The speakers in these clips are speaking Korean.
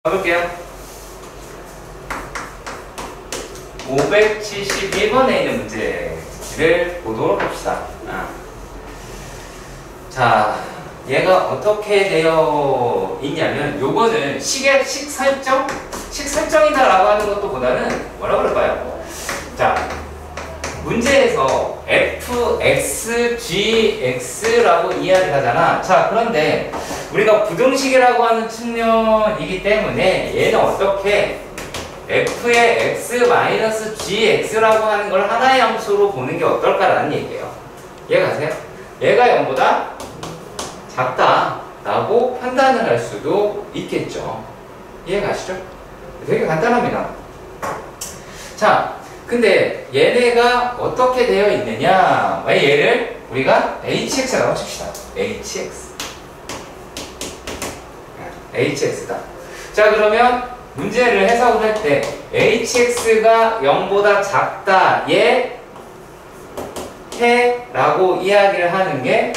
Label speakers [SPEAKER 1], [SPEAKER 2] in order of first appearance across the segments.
[SPEAKER 1] 가볼게요. 571번에 있는 문제를 보도록 합시다. 자, 얘가 어떻게 되어 있냐면, 요거는 식설정이다 라고 하는 것보다는 뭐라 그럴까요? 자, 문제에서 fxgx라고 이야기를 하잖아. 자, 그런데 우리가 부등식이라고 하는 측면이기 때문에 얘는 어떻게 f의 x-gx라고 하는 걸 하나의 함수로 보는 게 어떨까라는 얘기예요. 이해가세요? 얘가 0보다 작다라고 판단을 할 수도 있겠죠. 이해가시죠? 되게 간단합니다. 자, 근데 얘네가 어떻게 되어 있느냐? 얘를 우리가 hx라고 칩시다. hx다. 자, 그러면 문제를 해석을 할 때 hx가 0보다 작다, 얘 해라고 이야기를 하는 게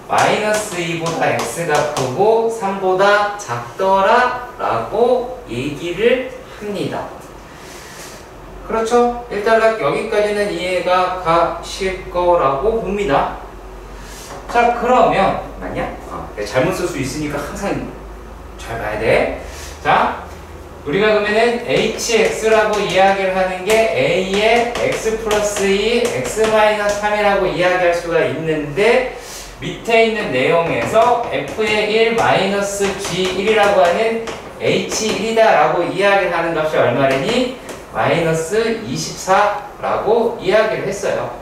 [SPEAKER 1] 마이너스 2보다 x가 크고 3보다 작더라 라고 얘기를 합니다. 그렇죠? 일단 여기까지는 이해가 가실 거라고 봅니다. 자, 그러면 맞냐? 잘못 쓸 수 있으니까 항상 잘 봐야 돼. 자, 우리가 그러면은 hx라고 이야기를 하는 게 a의 x 플러스 2, x 마이너스 3이라고 이야기할 수가 있는데, 밑에 있는 내용에서 f의 1 마이너스 g1이라고 하는 h1이다 라고 이야기를 하는 값이 얼마래니? 마이너스 24라고 이야기를 했어요.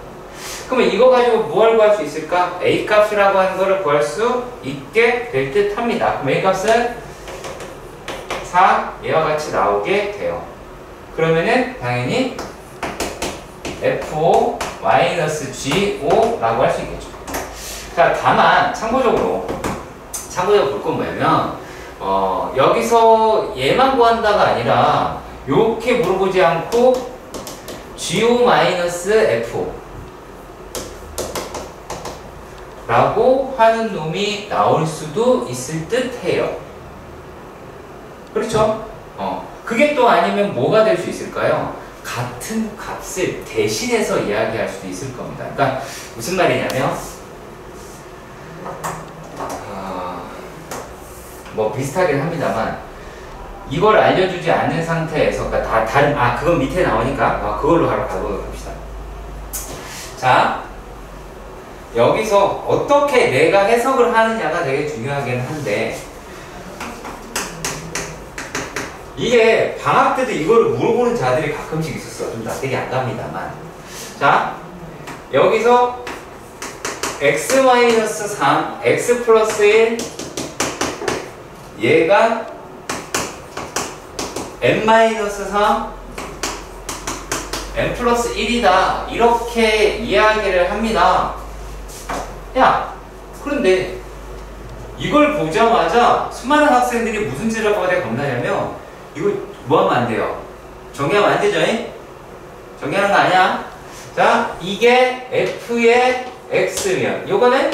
[SPEAKER 1] 그러면 이거 가지고 뭘 구할 수 있을까? a 값이라고 하는 거를 구할 수 있게 될 듯 합니다. 그럼 a 값은 4, 얘와 같이 나오게 돼요. 그러면은 당연히 f5 마이너스 g5라고 할 수 있겠죠. 자, 다만 참고적으로 볼 건 뭐냐면 여기서 얘만 구한다가 아니라 이렇게 물어보지 않고 go-f 라고 하는 놈이 나올 수도 있을 듯 해요. 그렇죠? 그게 또 아니면 뭐가 될 수 있을까요? 같은 값을 대신해서 이야기할 수도 있을 겁니다. 그러니까 무슨 말이냐면 뭐 비슷하긴 합니다만, 이걸 알려주지 않는 상태에서, 그러니까 다른, 그건 밑에 나오니까 그걸로 바로 가보도록 합시다. 자, 여기서 어떻게 내가 해석을 하느냐가 되게 중요하긴 한데, 이게 방학 때도 이거를 물어보는 자들이 가끔씩 있었어. 좀 납득이 안 갑니다만. 자, 여기서 x-3, x 플러스 1, 얘가 n-3, n 플러스 1이다 이렇게 이야기를 합니다. 야, 그런데 이걸 보자마자 수많은 학생들이 무슨 짓을 하고 겁나냐면, 이거 뭐 하면 안 돼요? 정리하면 안 되죠? 정리하는 거 아니야? 자, 이게 f의 x면 요거는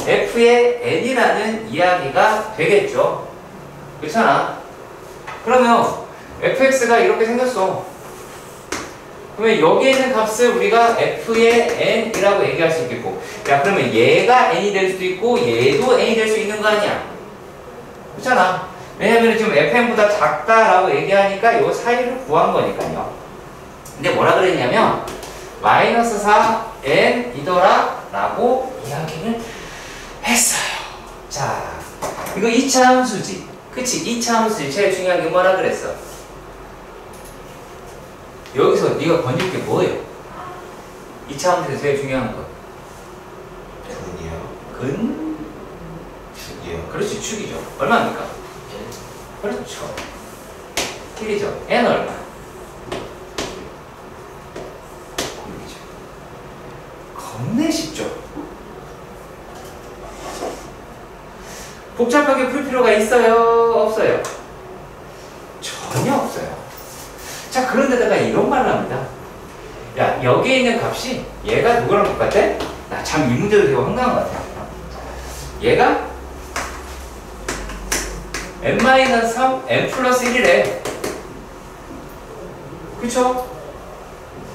[SPEAKER 1] f의 n이라는 이야기가 되겠죠. 그렇잖아. 그러면 fx가 이렇게 생겼어. 그러면 여기에 있는 값을 우리가 f의 n이라고 얘기할 수 있겠고, 야, 그러면 얘가 n이 될 수도 있고 얘도 n이 될 수 있는 거 아니야? 그렇잖아. 왜냐면 지금 fn보다 작다라고 얘기하니까 요 사이를 구한 거니까요. 근데 뭐라 그랬냐면 마이너스 4n이더라 라고 이야기를 했어요. 자, 이거 2차 함수지. 그치? 2차 함수지. 제일 중요한 게 뭐라 그랬어? 여기서 네가 건질 게 뭐예요? 2차 함수에서 제일 중요한 거. 근이요. 축이요. 그렇지, 축이죠. 얼마입니까? 그렇죠. 1이죠. n 얼마? 9이죠. 겁내 쉽죠? 복잡하게 풀 필요가 있어요? 없어요? 전혀 없어요. 자, 그런데다가 이런 말을 합니다. 야, 여기에 있는 값이 얘가 누구랑 똑같아? 나 참 이 문제도 되게 황당한 것 같아. 얘가 n-3 n 플러스 1이래. 그쵸?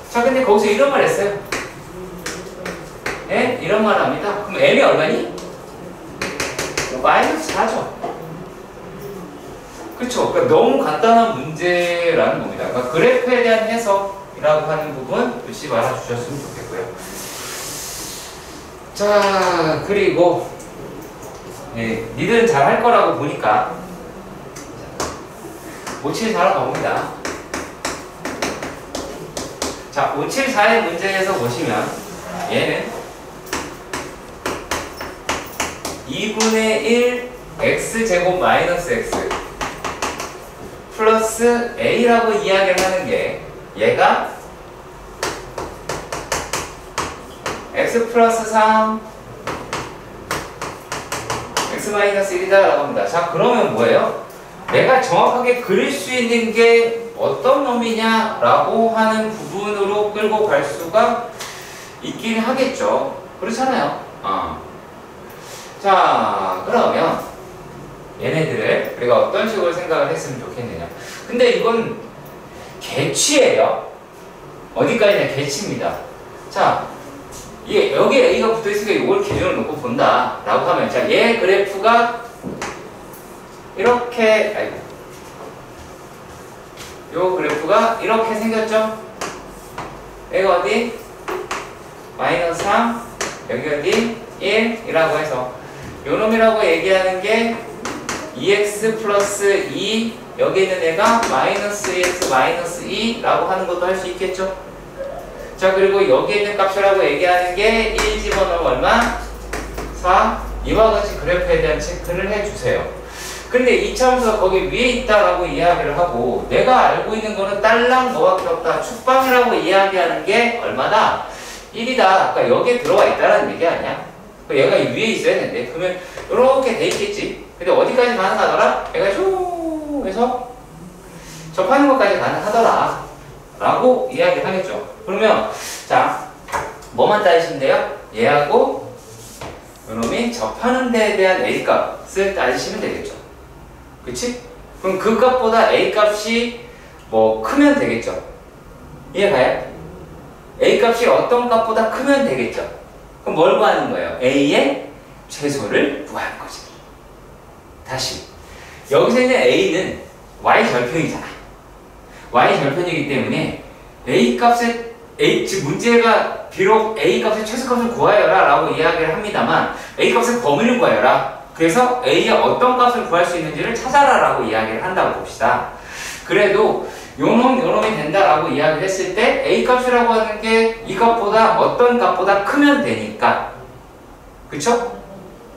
[SPEAKER 1] 자, 근데 거기서 이런 말 했어요. 예? 이런 말 합니다. 그럼 m이 얼마니? 마이너스 4죠. 그쵸? 그러니까 너무 간단한 문제라는 겁니다. 그러니까 그래프에 대한 해석이라고 하는 부분 글씨 알아주셨으면 좋겠고요. 자, 그리고 예, 니들은 잘 할 거라고 보니까 574로 가봅니다. 자, 574의 문제에서 보시면 얘는 2분의 1 x제곱 마이너스 x 플러스 a라고 이야기를 하는 게 얘가 x 플러스 3 x 마이너스 1이다 라고 합니다. 자, 그러면 뭐예요? 내가 정확하게 그릴 수 있는 게 어떤 놈이냐 라고 하는 부분으로 끌고 갈 수가 있긴 하겠죠. 그렇잖아요. 자, 그러면 얘네들을 우리가 어떤 식으로 생각을 했으면 좋겠느냐. 근데 이건 개취예요. 어디까지나 개취입니다. 자, 여기에 A가 붙어있으니까 이걸 기준으로 놓고 본다 라고 하면, 자, 얘 그래프가 이렇게, 아이고, 요 그래프가 이렇게 생겼죠? 여기가 어디? 마이너스 3, 여기 어디? 1이라고 해서 요 놈이라고 얘기하는 게 2x 플러스 2, 여기 있는 애가 마이너스 2x 마이너스 2라고 하는 것도 할 수 있겠죠? 자, 그리고 여기 있는 값이라고 얘기하는 게 1 집어넣으면 얼마? 4. 이와 같이 그래프에 대한 체크를 해주세요. 근데 이 차원에서 거기 위에 있다라고 이야기를 하고, 내가 알고 있는 거는 딸랑 너밖에 없다. 축방이라고 이야기하는 게 얼마다? 1이다. 그러니까 여기에 들어와 있다라는 얘기 아니야? 얘가 위에 있어야 되는데, 그러면 이렇게 돼 있겠지. 근데 어디까지 가능하더라? 얘가 쭉 해서 접하는 것까지 가능하더라 라고 이야기를 하겠죠. 그러면 자, 뭐만 따지시면 돼요? 얘하고 요놈이 접하는 데에 대한 A값을 따지시면 되겠죠. 그치? 그럼 그 값보다 A값이 뭐 크면 되겠죠. 이해가요? A값이 어떤 값보다 크면 되겠죠. 그럼 뭘 구하는 거예요? A의 최소를 구하는 거지. 다시, 여기서 있는 A는 Y절편이잖아. Y절편이기 때문에 즉 문제가 비록 A값의 최소값을 구하여라 라고 이야기를 합니다만, A값의 범위를 구하여라. 그래서 A의 어떤 값을 구할 수 있는지를 찾아라 라고 이야기를 한다고 봅시다. 그래도 요놈이 된다라고 이야기를 했을 때 A값이라고 하는 게 이 값보다 어떤 값보다 크면 되니까, 그쵸?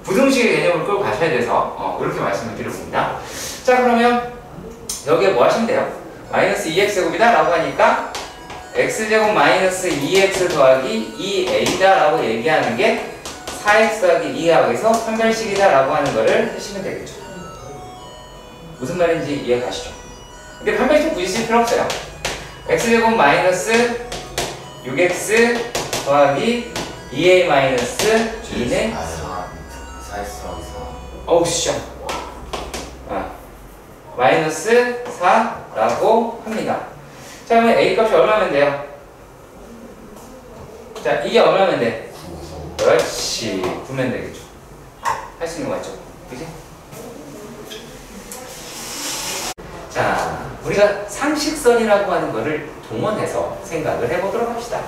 [SPEAKER 1] 부등식의 개념을 끌고 가셔야 돼서 이렇게 말씀을 드려봅니다. 자, 그러면 여기에 뭐 하시면 돼요? 마이너스 2x제곱이다 라고 하니까 x제곱 마이너스 2x 더하기 2a다 라고 얘기하는 게 4x 더하기 2하고에서 판별식이다 라고 하는 거를 쓰시면 되겠죠. 무슨 말인지 이해가시죠? 근데 판별식 굳이 쓸 필요 없어요. x제곱 마이너스 6x 더하기 2a 마이너스 2는 어우 씨, 마이너스 4라고 합니다. 자, 그러면 a 값이 얼마면 돼요? 자, 이게 얼마면 돼? 그렇지, 9면 되겠죠. 할 수 있는 거 맞죠? 그치? 자, 우리가 상식선이라고 하는 거를 동원해서 생각을 해보도록 합시다.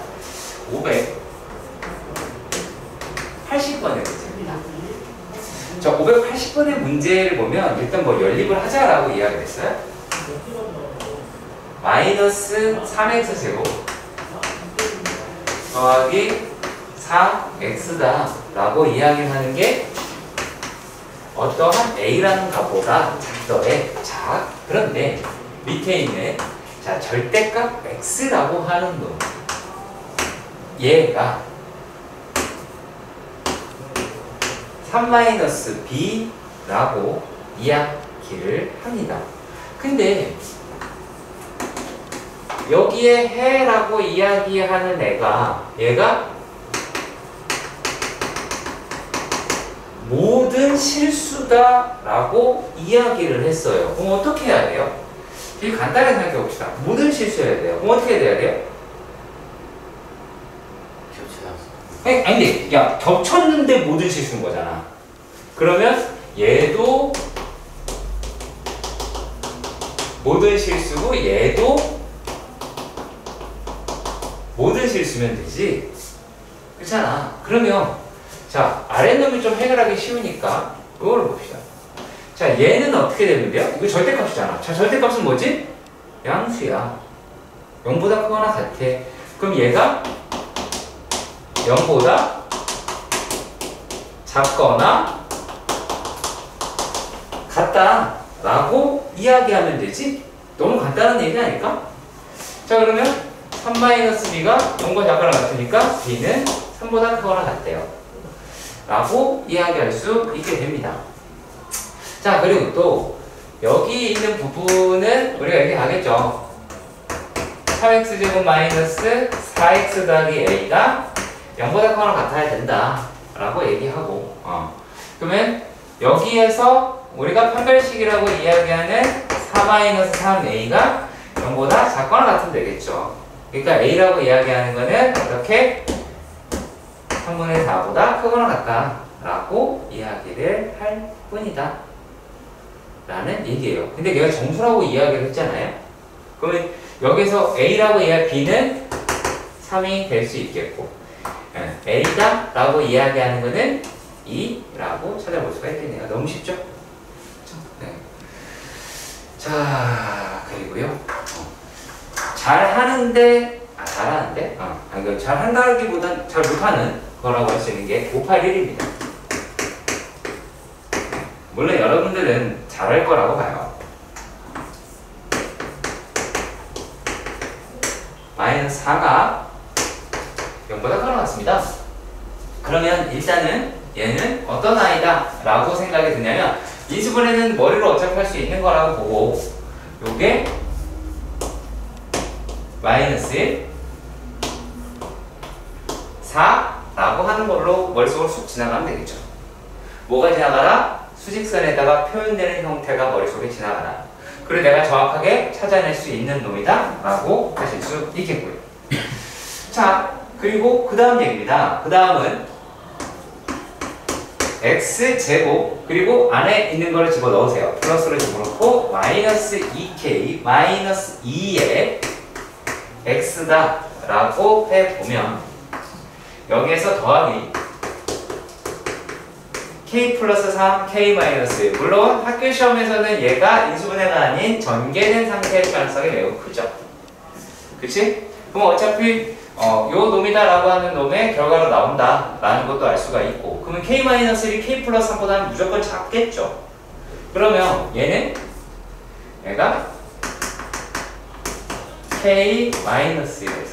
[SPEAKER 1] 580번의 문제입니다. 자, 580번의 문제를 보면 일단 뭐 연립을 하자라고 이야기를 했어요. 마이너스 3x제곱 더하기 4x다 라고 이야기를 하는 게 어떠한 a라는 값보다 작더래. 자, 그런데 밑에 있는 자 절대값 x라고 하는 놈, 얘가 3-b라고 이야기를 합니다. 근데 여기에 해라고 이야기하는 얘가 모든 실수다라고 이야기를 했어요. 그럼 어떻게 해야 돼요? 되게 간단하게 생각해 봅시다. 모든 실수해야 돼요. 그럼 어떻게 돼야 돼요? 아니, 야, 겹쳤는데 모든 실수인 거잖아. 그러면 얘도 모든 실수고 얘도 모든 실수면 되지. 그렇잖아. 그러면 자, 아랫놈이 좀 해결하기 쉬우니까 이걸 봅시다. 자, 얘는 어떻게 되는데요? 이거 절대값이잖아. 자, 절대값은 뭐지? 양수야. 0보다 크거나 같아. 그럼 얘가 0보다 작거나 같다 라고 이야기하면 되지? 너무 간단한 얘기 아닐까? 자, 그러면 3-b가 0보다 작거나 같으니까 b는 3보다 크거나 같대요 라고 이야기할 수 있게 됩니다. 자, 그리고 또 여기 있는 부분은 우리가 이렇게 하겠죠. 3x제곱 마이너스 4x 더하기 a가 0보다 크거나 같아야 된다 라고 얘기하고 그러면 여기에서 우리가 판별식이라고 이야기하는 4-3a가 0보다 작거나 같으면 되겠죠. 그러니까 a라고 이야기하는 거는 어떻게 3분의 4보다 크거나 같다 라고 이야기를 할 뿐이다 라는 얘기예요. 근데 내가 정수라고 이야기를 했잖아요. 그러면 여기서 a라고 이야기 b는 3이 될 수 있겠고 a다 라고 이야기하는 거는 2라고 찾아볼 수가 있겠네요. 너무 쉽죠? 네. 자, 그리고요 잘하는데 잘하는데? 아니, 잘한다기보단 잘 못하는 거라고 할 수 있는 게 581입니다. 물론 여러분들은 잘할 거라고 봐요. 마이너스 4가 0보다 크거나 같습니다. 그러면 일단은 얘는 어떤 아이다 라고 생각이 드냐면 인수분해는 머리로 어차피 할 수 있는 거라고 보고 요게 마이너스 1 4라고 하는 걸로 머릿속으로 쑥 지나가면 되겠죠. 뭐가 지나가라? 수직선에다가 표현되는 형태가 머릿속에 지나가라. 그리고 내가 정확하게 찾아낼 수 있는 놈이다 라고 하실 수 있겠고요. 자, 그리고 그 다음 얘기입니다. 그 다음은 x제곱 그리고 안에 있는 거를 집어넣으세요. 플러스를 집어넣고 마이너스 2k 마이너스 2의 x다 라고 해보면 여기에서 더하기 k 플러스 3 k 마이너스 1 물론 학교 시험에서는 얘가 인수분해가 아닌 전개된 상태일 가능성이 매우 크죠. 그치? 그럼 어차피 요 놈이다 라고 하는 놈의 결과로 나온다 라는 것도 알 수가 있고 그러면 k-1이 k 플러스 3보다는 무조건 작겠죠. 그러면 얘가 k-1에서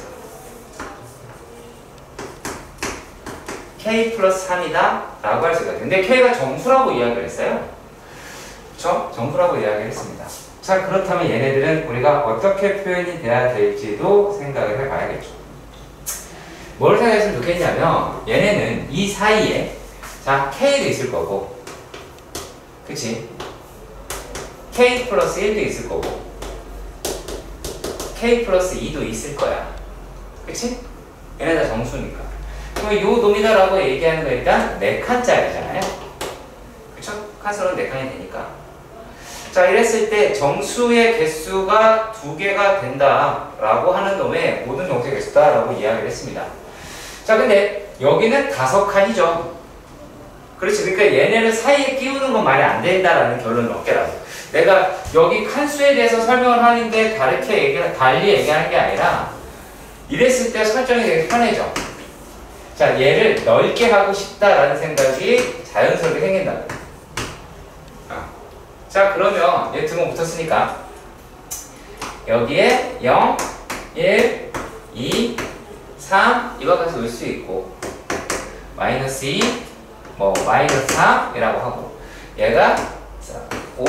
[SPEAKER 1] k 플러스 3이다 라고 할 수가 있어요. 근데 k가 정수라고 이야기를 했어요. 그쵸? 정수라고 이야기를 했습니다. 자, 그렇다면 얘네들은 우리가 어떻게 표현이 돼야 될지도 생각을 해봐야겠죠. 뭘 생각했으면 좋겠냐면 얘네는 이 사이에 자 k도 있을 거고 그치? k 플러스 1도 있을 거고 k 플러스 2도 있을 거야. 그치? 얘네 다 정수니까. 그럼 요 놈이다 라고 얘기하는 거 일단 4칸짜리잖아요. 그쵸? 칸수는 4칸이 되니까. 자, 이랬을 때 정수의 개수가 2개가 된다 라고 하는 놈의 모든 정수의 개수다 라고 이야기를 했습니다. 자, 근데 여기는 5칸이죠. 그렇지. 그러니까 얘네를 사이에 끼우는 건 말이 안 된다라는 결론을 얻게라도. 내가 여기 칸수에 대해서 설명을 하는데 달리 얘기하는 게 아니라 이랬을 때 설정이 되게 편해져. 자, 얘를 넓게 하고 싶다라는 생각이 자연스럽게 생긴다. 자, 그러면 얘 등호 붙었으니까 여기에 0, 1, 2, 3 이와 같이 놓을 수 있고 마이너스 2, 마이너스 3이라고 하고 얘가 5,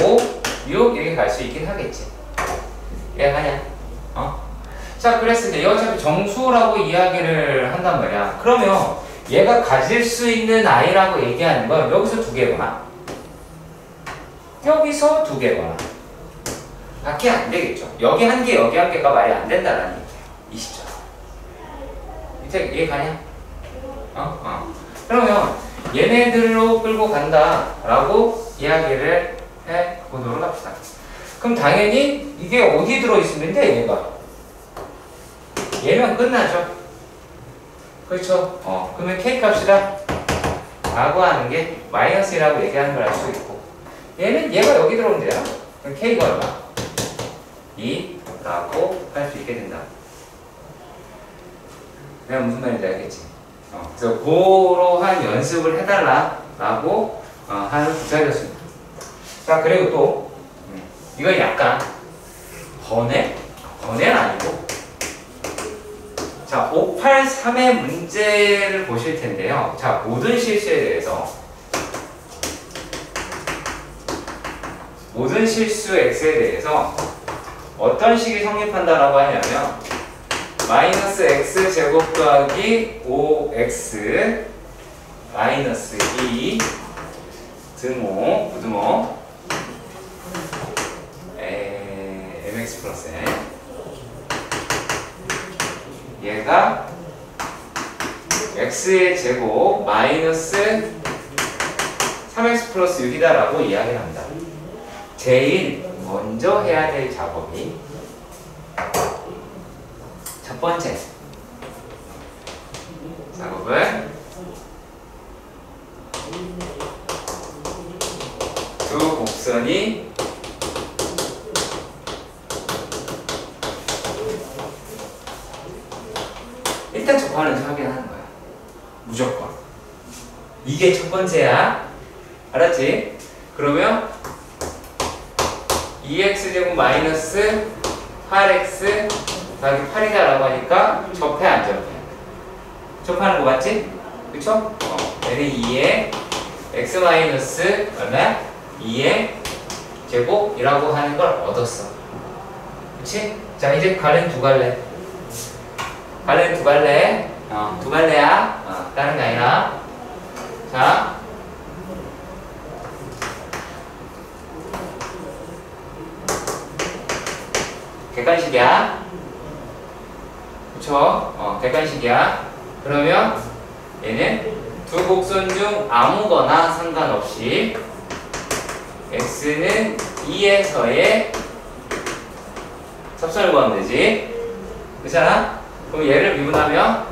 [SPEAKER 1] 6 이렇게 갈 수 있긴 하겠지. 이해가냐? 자, 그랬을 때 얘 어차피 정수라고 이야기를 한단 말이야. 그러면 얘가 가질 수 있는 i라고 얘기하는 건 여기서 두 개거나 여기서 두 개거나 밖에 안 되겠죠. 여기 한 개, 여기 한 개가 말이 안 된다라는 얘기예요. 이 시점. 밑에 이해 가냐? 그러면 얘네들로 끌고 간다라고 이야기를 해보도록 합시다. 그럼 당연히 이게 어디 들어있으면 돼, 얘가? 얘면 끝나죠. 그렇죠? 그러면 k 값이다 라고 하는 게 마이너스라고 얘기하는 걸 알 수 있고, 얘가 여기 들어오면 돼요. 그럼 k가 얼마? 2라고 할 수 있게 된다. 내가 무슨 말인지 알겠지? 그래서 그러한 연습을 해달라라고 하는 부탁이었습니다. 자, 그리고 또 이건 약간 번외는 아니고, 자, 583의 문제를 보실 텐데요. 자, 모든 실수에 대해서 모든 실수 x에 대해서 어떤 식이 성립한다라고 하냐면 마이너스 x 제곱 더하기 5x 마이너스 2 등호 부등호 mx 플러스 n 얘가 x의 제곱 마이너스 3x 플러스 6이다라고 이야기를 합니다. 제일 먼저 해야 될 작업이 첫 번째 작업은 두 곡선이 일단 접하는지 확인하는 거야. 무조건. 이게 첫 번째야. 알았지? 그러면 2x제곱 마이너스 8x 더하기 8이다라고 하니까 접해 안 접해? 접하는 거 맞지? 그쵸? 얘는 2에 x 마이너스 얼마야? 2의 제곱이라고 하는 걸 얻었어. 그치? 자, 이제 갈래는 두 갈래. 갈래는 두 갈래. 두 갈래야. 다른 게 아니라. 자. 객관식이야. 그쵸? 객관식이야. 그러면 얘는 두 곡선 중 아무거나 상관없이 x는 2에서의 섭선을 구하면 되지. 그렇잖아? 그럼 얘를 미분하면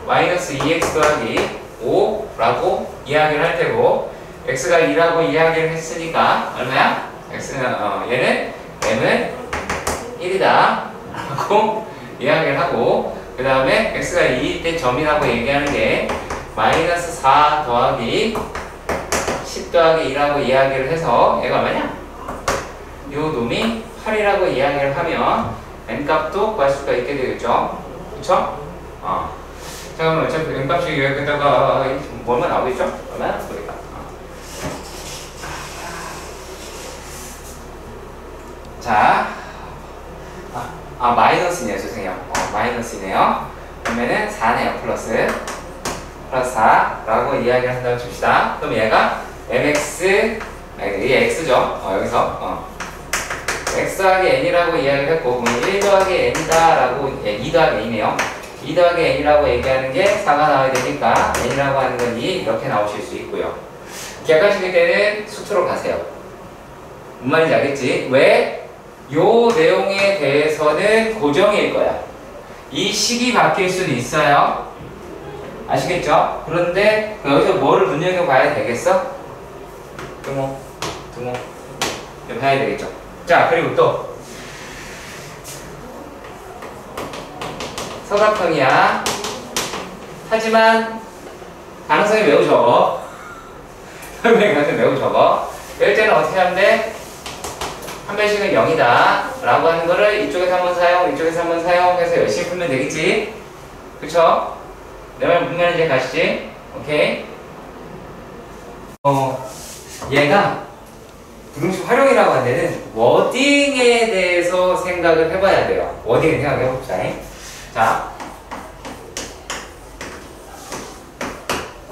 [SPEAKER 1] 마이너스 2x 더하기 5라고 이야기를 할 테고, x가 2라고 이야기를 했으니까 얼마야? 얘는 m은 1이다 라고 이야기를 하고, 그 다음에 x가 2일 때 점이라고 얘기하는 게 마이너스 4 더하기 10 더하기 2라고 이야기를 해서 얘가 얼마냐? 요 놈이 8이라고 이야기를 하면 n값도 구할 수가 있게 되겠죠. 그쵸? 잠깐만, 어차피 n값이 여기다가 얼마 나오겠죠? 얼마나? 보니까. 자. 마이너스네요. 죄송해요. 마이너스네요. 그러면은 4네요. 플러스 4라고 이야기를 한다고 칩시다. 그럼 얘가 mx, 이게 x죠. 여기서 x 더하기 n이라고 이야기를 했고, 그러면 1 더하기 n이다 라고, 2 더하기 n이네요. 2 더하기 n이라고 얘기하는 게 4가 나와야 되니까 n이라고 하는 건 2 이렇게 나오실 수 있고요. 객관식일 때는 수투로 가세요. 뭔 말인지 알겠지? 왜? 요 내용에 대해서는 고정일 거야. 이 식이 바뀔 수는 있어요. 아시겠죠? 그런데 여기서 뭐를 눈여겨봐야 되겠어? 등호 봐야 되겠죠. 자, 그리고 또 서각형이야. 하지만 가능성이 매우 적어. 가능성이 매우 적어. 이럴 때는 어떻게 하면 돼? 한 배씩은 0이다 라고 하는 거를 이쪽에서 한번 사용, 이쪽에서 한번 사용해서 열심히 풀면 되겠지? 그쵸? 내 말 무슨 말인지 가시지? 오케이? 얘가 부등식 활용이라고 하는 데는 워딩에 대해서 생각을 해봐야 돼요. 워딩을 생각해 봅시다. 자,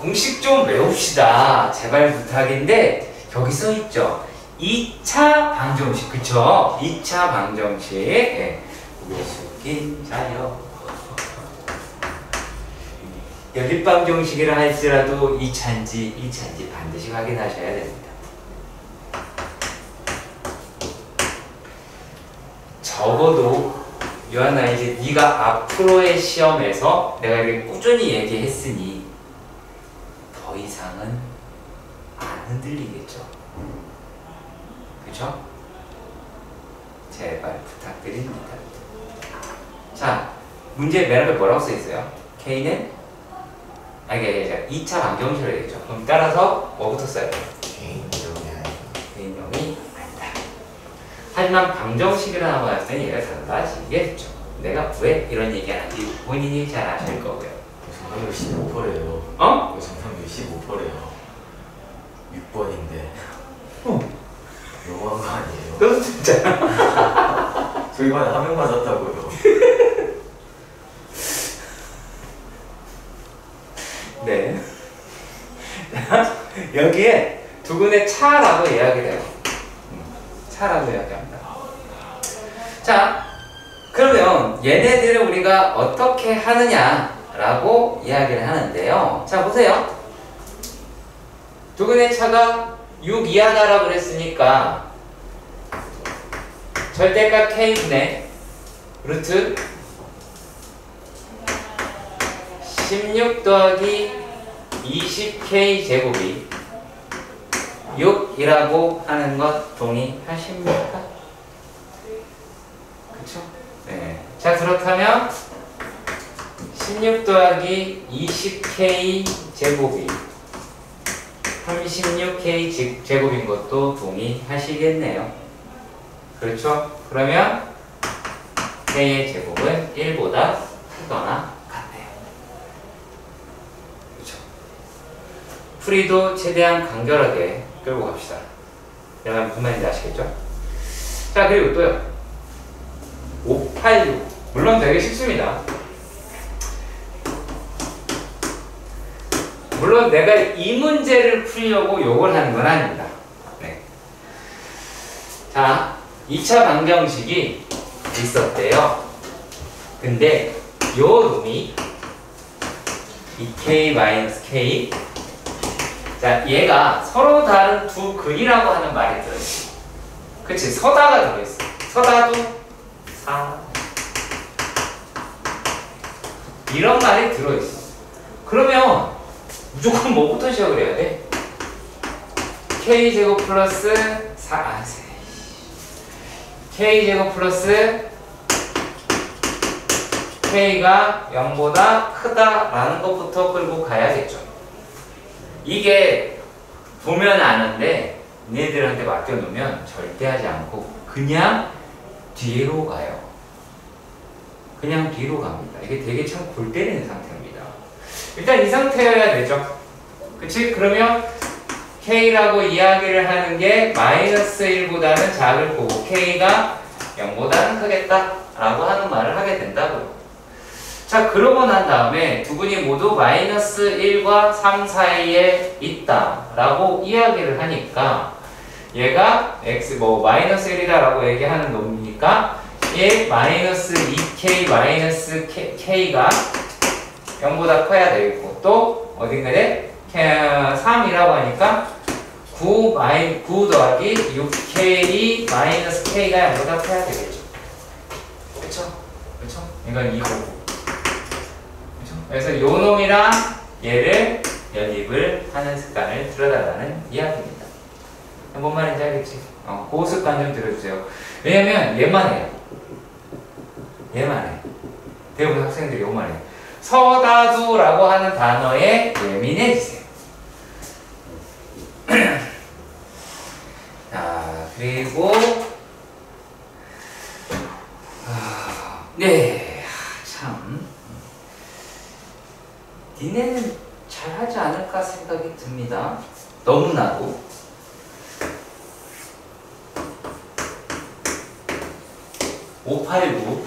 [SPEAKER 1] 공식 좀 외웁시다. 제발 부탁인데 여기 써 있죠. 2차 방정식. 그쵸? 2차 방정식. 예. 고개 숙인 자요. 연립방정식이라 할지라도 2차인지 반드시 확인하셔야 됩니다. 적어도 유한아, 이제 네가 앞으로의 시험에서 내가 이렇게 꾸준히 얘기했으니 더 이상은 안 흔들리겠죠. 그쵸? 제발 부탁드립니다. 자, 문제 맨 앞에 뭐라고 써있어요? K는? 이게 2차 방정식을 얘기했죠. 그럼 따라서 뭐부터 써야 돼요? 개인형이 아니다. 하지만 방정식이라고 했을 때 얘가 달라지겠죠. 내가 왜 이런 얘기하는지 본인이 잘 아실 거고요.
[SPEAKER 2] 정답률 15%래요.
[SPEAKER 1] 어?
[SPEAKER 2] 정답률 15%래요. 6번인데. 너무한 거 아니에요?
[SPEAKER 1] 너도 진짜.
[SPEAKER 2] 저희 반에 한 명 맞았다고요.
[SPEAKER 1] 네. 여기에 두근의 차라고 이야기를 해요. 차라고 이야기합니다. 자, 그러면 얘네들을 우리가 어떻게 하느냐라고 이야기를 하는데요. 자, 보세요. 두근의 차가 6 이하다라고 그랬으니까 절대값 k분의 루트 16 더하기 20k 제곱이 6이라고 하는 것 동의하십니까? 그쵸? 네. 자, 그렇다면 16 더하기 20k 제곱이 36k 제곱인 것도 동의하시겠네요. 그렇죠? 그러면 k의 제곱은 1보다 크거나 같네요. 그렇죠? 풀이도 최대한 간결하게 끌고 갑시다. 여러분 무슨 말인지 아시겠죠? 자, 그리고 또요. 586. 물론 되게 쉽습니다. 물론 내가 이 문제를 풀려고 요걸 하는 건 아닙니다. 네. 자, 2차 방정식이 있었대요. 근데 요 놈이 2k-k. 자, 얘가 서로 다른 두 근이라고 하는 말이 들어있어. 그치? 서다가 들어있어. 서다도 사. 이런 말이 들어있어. 그러면 무조건 뭐부터 시작을 해야 돼? k제곱 플러스 4, k제곱 플러스 k가 0보다 크다라는 것부터 끌고 가야겠죠. 이게 보면 아는데 얘네들한테 맡겨놓으면 절대 하지 않고 그냥 뒤로 가요. 그냥 뒤로 갑니다. 이게 되게 참 골 때리는 상태입니다. 일단 이 상태여야 되죠. 그치? 그러면 K라고 이야기를 하는 게 마이너스 1보다는 작을 거고 K가 0보다는 크겠다 라고 하는 말을 하게 된다고요. 자, 그러고 난 다음에 두 분이 모두 마이너스 1과 3 사이에 있다 라고 이야기를 하니까 얘가 마이너스 1이다 라고 얘기하는 놈이니까 얘 마이너스 2K 마이너스 K가 0보다 커야 되겠고 또 어딘가에 3이라고 하니까 9 더하기 6K 마이너스 K가 0보다 커야 되겠죠. 그쵸? 그쵸? 이건 이거고. 그쵸? 그래서 요 놈이랑 얘를 연립을 하는 습관을 들여달라는 이야기입니다. 뭔 말인지 알겠지? 그 습관 좀 들어주세요. 왜냐면 얘만 해요. 얘만 해. 대부분 학생들이 요만 해. 서다두라고 하는 단어에 예민해지세요. 자, 그리고 네, 참 니네는 잘하지 않을까 생각이 듭니다. 너무나도. (589)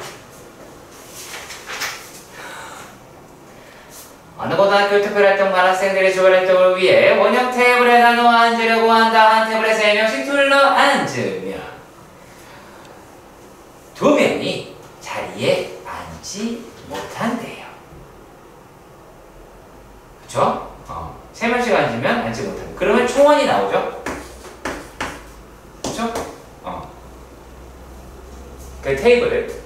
[SPEAKER 1] 어느 고등학교 특별활동 학생들의 주말활동을 위해 원형 테이블에 나누어 앉으려고 한다. 한 테이블에 3명씩 둘러 앉으면 두 명이 자리에 앉지 못한대요. 그쵸? 3명씩 앉으면 앉지 못한다. 그러면 총원이 나오죠? 그쵸? 그 테이블을.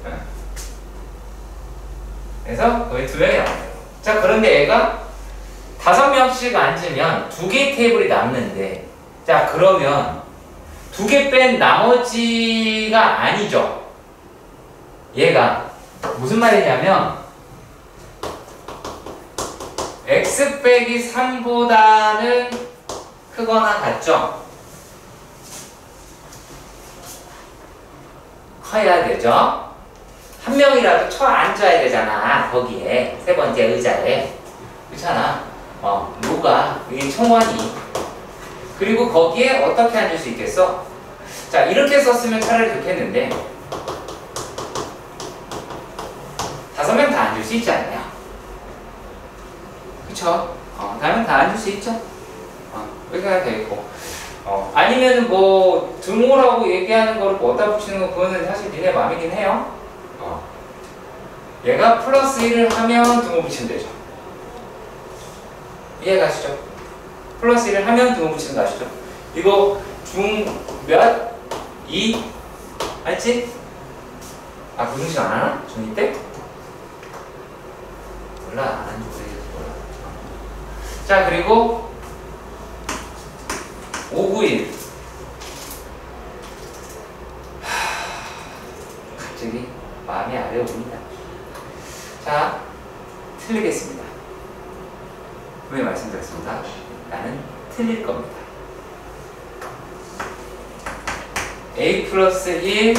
[SPEAKER 1] 그래서 거기 2명이 나와요. 자, 그런데 얘가 5명씩 앉으면 2개의 테이블이 남는데, 자, 그러면 2개 뺀 나머지가 아니죠. 얘가 무슨 말이냐면 x 빼기 3보다는 크거나 같죠? 커야 되죠? 한 명이라도 쳐 앉아야 되잖아. 거기에 3번째 의자에. 그렇잖아. 누가 이 총원이. 그리고 거기에 어떻게 앉을 수 있겠어? 자, 이렇게 썼으면 차라리 좋겠는데 5명 다 앉을 수 있잖아요. 그쵸? 5명 다 앉을 수 있죠? 이렇게 하면 되겠고. 아니면 뭐 등호라고 얘기하는 거를 뭐 어디다 붙이는 거 그거는 사실 니네 마음이긴 해요. 얘가 플러스 1을 하면 등호 붙이면 되죠. 이해가시죠? 플러스 1을 하면 등호 붙이는 거 아시죠? 이거 중 몇? 2? 알지? 고등식 안 하나? 중2 때? 몰라. 안 하는지 모르겠어. 몰라. 자, 그리고 591. 갑자기 마음이 아려옵니다. 자, 틀리겠습니다. 왜 말씀드렸습니다. 나는 틀릴 겁니다. a 플러스 1,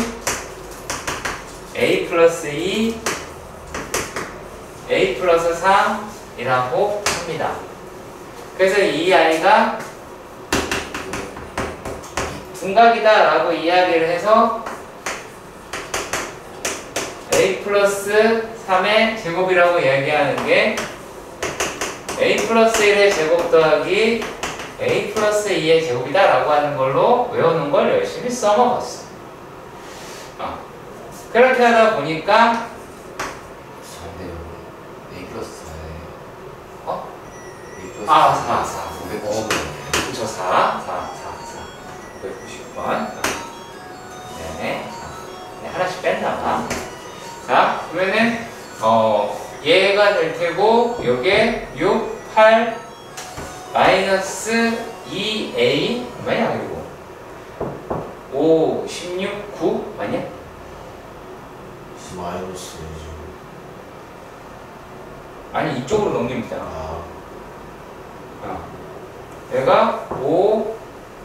[SPEAKER 1] a 플러스 2, a 플러스 3이라고 합니다. 그래서 이 아이가 둔각이다 라고 이야기를 해서 a 플러스 3의 제곱이라고 이야기하는 게 a 플러스 1의 제곱 더하기 a 플러스 2의 제곱이다 라고 하는 걸로 외우는 걸 열심히 써먹었어. 그렇게 하다 보니까
[SPEAKER 2] a 플러스 4에 a 플러스
[SPEAKER 1] 4
[SPEAKER 2] 590.
[SPEAKER 1] 그쵸. 4 590번. 네, 하나씩 뺀다. 자, 그러면은 얘가 될 테고 요게 6, 8 마이너스 2a 맞냐? 그리고 5, 16, 9 맞냐?
[SPEAKER 2] 마이너스
[SPEAKER 1] 아니 이쪽으로 넘기면 되잖아. 얘가 5,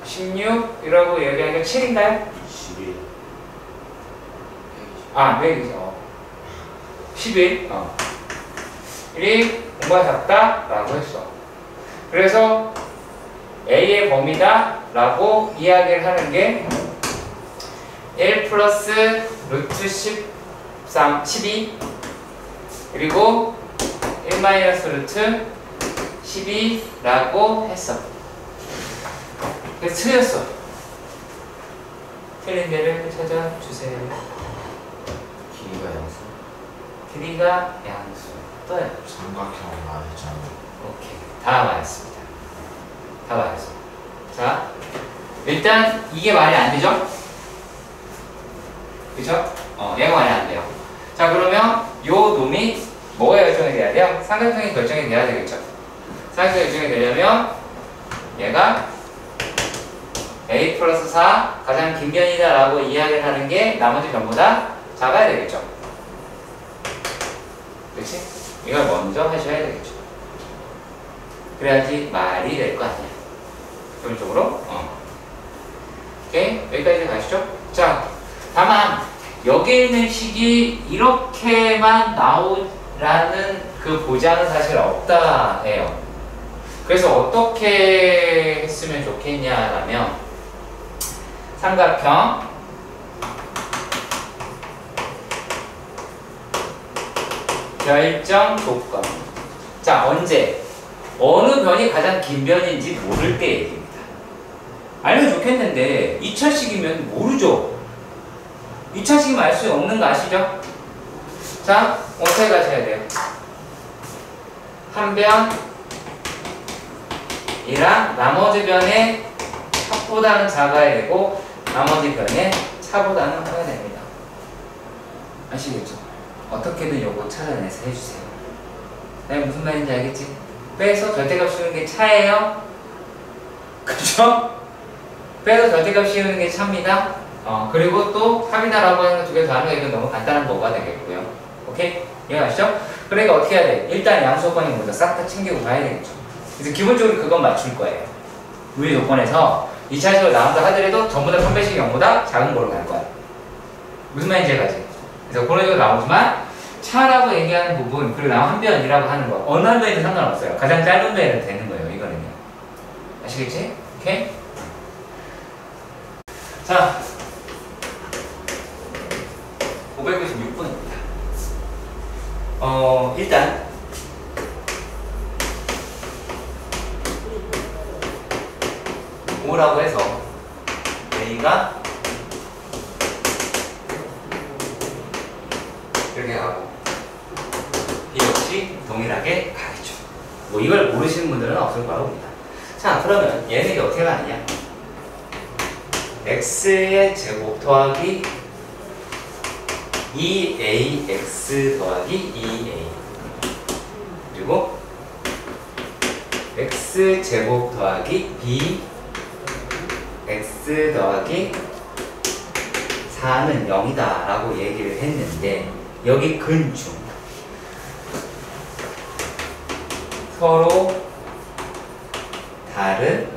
[SPEAKER 1] 16이라고 얘기하니까 7인가요?
[SPEAKER 2] 21.
[SPEAKER 1] 네, 11. 1이 공부가 작다 라고 했어. 그래서 A의 범위다 라고 이야기를 하는 게 1 플러스 루트 12 그리고 1 마이너스 루트 12라고 했어. 그래서 틀렸어. 틀린 데를 찾아주세요.
[SPEAKER 2] 길이가 양수.
[SPEAKER 1] 길이가 양수. 또요.
[SPEAKER 2] 삼각형 말했잖아.
[SPEAKER 1] 오케이. 다 맞았습니다. 다 맞았어. 자, 일단 이게 말이 안 되죠? 그쵸? 얘가 말이 안 돼요. 자, 그러면 요 놈이 뭐가 결정이 돼야 돼요? 삼각형이 결정이 돼야 되겠죠? 삼각형이 결정이 되려면 얘가 a 플러스 4 가장 긴 변이다 라고 이야기를 하는 게 나머지 전부 다 작아야 되겠죠? 그치? 이걸 먼저 하셔야 되겠죠? 그래야지 말이 될 거 아니야. 기본적으로. 오케이? 여기까지 가시죠? 자, 다만 여기 있는 식이 이렇게만 나오라는 그 보장은 사실 없다 해요. 그래서 어떻게 했으면 좋겠냐라면 삼각형 결정 조건 자, 언제? 어느 변이 가장 긴 변인지 모를 때 얘기입니다. 알면 좋겠는데 2차식이면 모르죠. 2차식이면 알 수 없는 거 아시죠? 자, 어떻게 가셔야 돼요? 한 변이랑 나머지 변의 합보다는 작아야 되고 나머지 변의 차보다는 커야 됩니다. 아시겠죠? 어떻게든 요거 찾아내서 해주세요. 내가 무슨 말인지 알겠지? 빼서 절대값 씌우는 게 차예요. 그죠? 빼서 절대값 씌우는 게 차입니다. 그리고 또 합이다라고 하는 거 두 개 더하는 거 이건 너무 간단한 거가 되겠고요. 오케이? 이해가시죠? 그러니까 어떻게 해야 돼? 일단 양수조건이 먼저 싹 다 챙기고 가야 되겠죠. 그래서 기본적으로 그건 맞출 거예요. 우리 조건에서 2차식으로 나온다 하더라도 전부 다 판별식이 0보다 작은 걸로 갈 거야. 무슨 말인지 알지? 그래서 그런 식으로 나오지만 차라고 얘기하는 부분 그리고 나온 한 변이라고 하는 거 어느 한 변이든 상관없어요. 가장 짧은 변이는 되는 거예요. 이거는요. 아시겠지? 오케이? 자 596번입니다. 일단 O라고 해서 A가 이렇게 가고 B 역시 동일하게 가겠죠. 뭐 이걸 모르시는 분들은 없을 거라고 봅니다. 자, 그러면 얘는 이게 어떻게 가느냐? x의 제곱 더하기 2ax 더하기 2a 그리고 x 제곱 더하기 b x 더하기 4는 0이다 라고 얘기를 했는데 여기 근중 서로 다른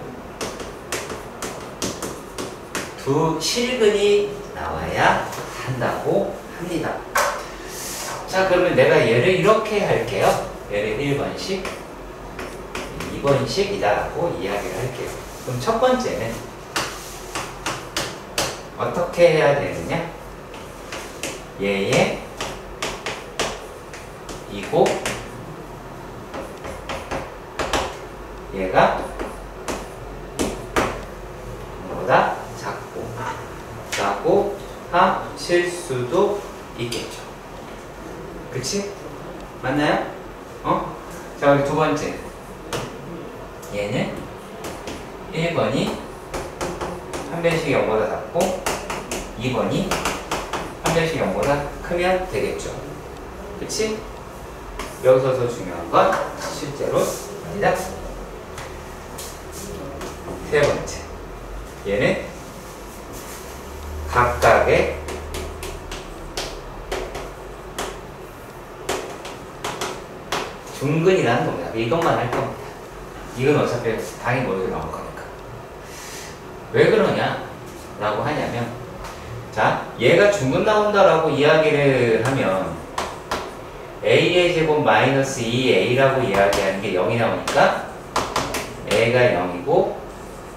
[SPEAKER 1] 두 실근이 나와야 한다고 합니다. 자, 그러면 내가 얘를 이렇게 할게요. 얘를 1번씩 2번씩이다 라고 이야기를 할게요. 그럼 첫 번째는 어떻게 해야 되느냐? 얘의 이고 얘가 보다 작고 라고 하실 수도 있겠죠. 그치? 맞나요? 자, 우리 두 번째 얘는 1번이 한 변씩 0보다 작고 2번이 한 변씩 0보다 크면 되겠죠. 그치? 여기서 더 중요한 건 실제로 아니다. 세 번째 얘는 각각의 중근이라는 겁니다. 이것만 할 겁니다. 이건 어차피 당연히 모르게 나올 거니까. 왜 그러냐? 라고 하냐면 자, 얘가 중근 나온다라고 이야기를 하면 a의 제곱 마이너스 2a라고 이야기하는 게 0이 나오니까 a가 0이고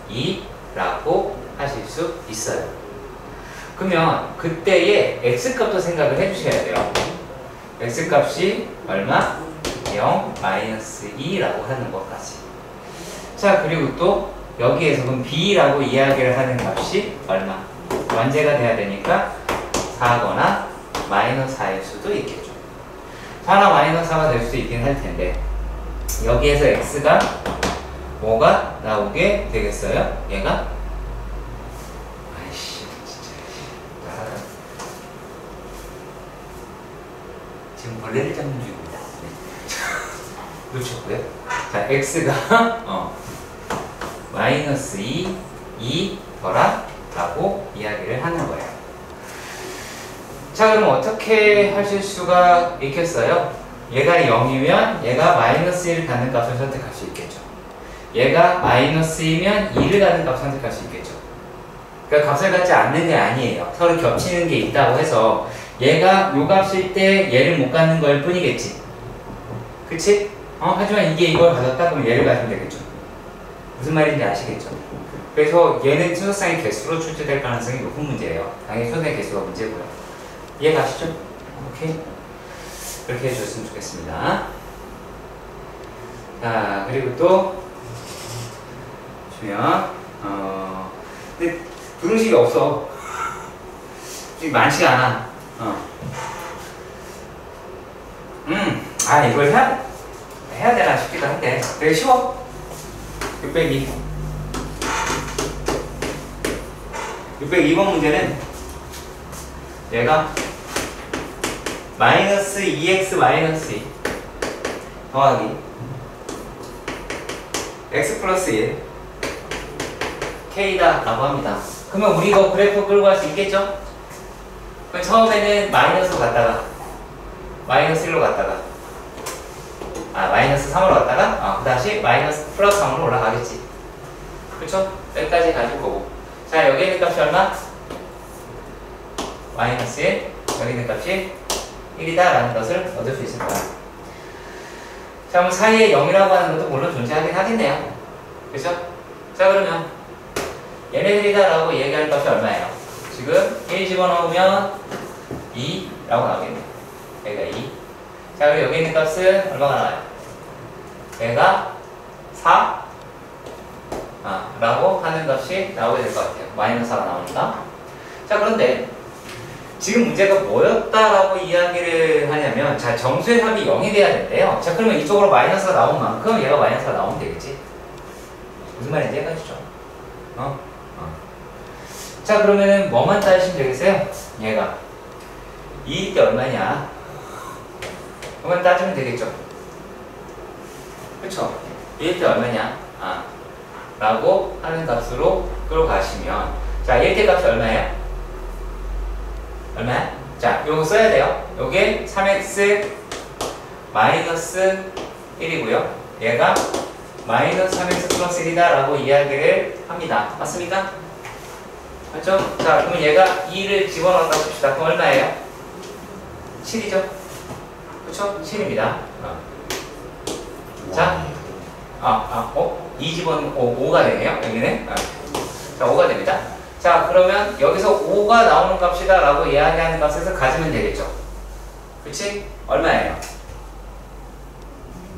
[SPEAKER 1] 2라고 하실 수 있어요. 그러면 그때의 x값도 생각을 해주셔야 돼요. x값이 얼마? 0 마이너스 2라고 하는 것까지. 자, 그리고 또 여기에서 그럼 b라고 이야기를 하는 값이 얼마? 완제가 돼야 되니까 4거나 마이너스 4일 수도 있겠죠. 4나 마이너스 4가 될 수도 있긴 할 텐데 여기에서 x가 뭐가 나오게 되겠어요? 얘가? 아이씨 진짜 지금 벌레를 잡는 중입니다. 네. 놓쳤고요. 자, x가 마이너스 2 더라 라고 이야기를 하는 거예요. 자, 그럼 어떻게 하실 수가 있겠어요? 얘가 0이면 얘가 마이너스 1을 갖는 값을 선택할 수 있겠죠. 얘가 마이너스 2면 2를 갖는 값을 선택할 수 있겠죠. 그러니까 값을 갖지 않는 게 아니에요. 서로 겹치는 게 있다고 해서 얘가 요 값일 때 얘를 못 갖는 걸 뿐이겠지. 그치? 하지만 이게 이걸 가졌다 그러면 얘를 가지면 되겠죠. 무슨 말인지 아시겠죠? 그래서 얘는 순서상의 개수로 출제될 가능성이 높은 문제예요. 당연히 순서의 개수가 문제고요. 이해 가시죠? 오케이? 이렇게 해주셨으면 좋겠습니다. 자, 그리고 또 주면 근데 분홍식이 없어. 좀 많지가 않아. 이걸 해야 되나 싶기도 한데 되게 쉬워. 602번 문제는 얘가 마이너스 2x 마이너스 2 더하기 x 플러스 1 k다 라고 합니다. 그러면 우리 이거 그래프 끌고 갈 수 있겠죠? 그럼 처음에는 마이너스로 갔다가 마이너스 1로 갔다가 마이너스 3으로 갔다가 그 다시 마이너스 플러스 3으로 올라가겠지. 그쵸? 여기까지 가질 거고. 자, 여기 있는 값이 얼마? 마이너스 1. 여기 있는 값이 1이다 라는 것을 얻을 수 있을 거야. 자, 그럼 사이에 0이라고 하는 것도 물론 존재하긴 하겠네요. 그죠? 자, 그러면 얘네들이다 라고 얘기할 값이 얼마예요? 지금 1 집어넣으면 2라고 나오겠네요. 여기가 2. 자, 그리고 여기 있는 값은 얼마가 나와요? 얘가 4 라고 하는 값이 나오게 될 것 같아요. 마이너스 4가 나오니까. 자, 그런데 지금 문제가 뭐였다라고 이야기를 하냐면, 자, 정수의 합이 0이 돼야 된대요. 자, 그러면 이쪽으로 마이너스가 나온 만큼 얘가 마이너스가 나오면 되겠지. 무슨 말인지 해가시죠. 자, 그러면은 뭐만 따지시면 되겠어요? 얘가 2일 때 얼마냐? 그만 따지면 되겠죠. 그쵸? 2일 때 얼마냐? 라고 하는 값으로 끌고 가시면, 자, 1대 값이 얼마예요? 얼마야? 자, 요거 써야 돼요. 요게 3x 마이너스 1이고요. 얘가 마이너스 3x 플러스 1이다 라고 이야기를 합니다. 맞습니까? 맞죠? 자, 그러면 얘가 2를 집어넣었다 봅시다. 그럼 얼마예요? 7이죠? 그쵸? 7입니다. 자, 2 집어넣으면 5가 되네요. 여기는. 자, 5가 됩니다. 자, 그러면 여기서 5가 나오는 값이다 라고 이야기하는 값에서 가지면 되겠죠. 그치? 얼마예요?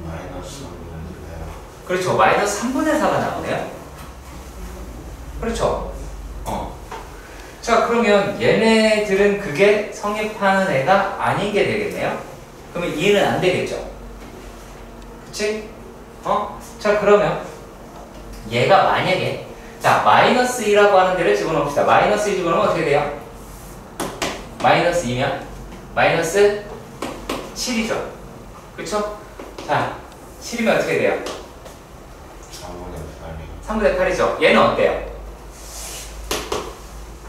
[SPEAKER 2] 마이너스 3분의 1이네요.
[SPEAKER 1] 그렇죠. 마이너스 3분의 4가 나오네요. 그렇죠. 자, 그러면 얘네들은 그게 성립하는 애가 아닌 게 되겠네요. 그러면 2는 안 되겠죠. 그치? 자, 그러면 얘가 만약에, 자, 마이너스 2라고 하는 데를 집어넣읍시다. 마이너스 2 집어넣으면 어떻게 돼요? 마이너스 2면 마이너스 7이죠. 그쵸? 자, 7이면 어떻게 돼요? 3분의 8이죠. 얘는 어때요?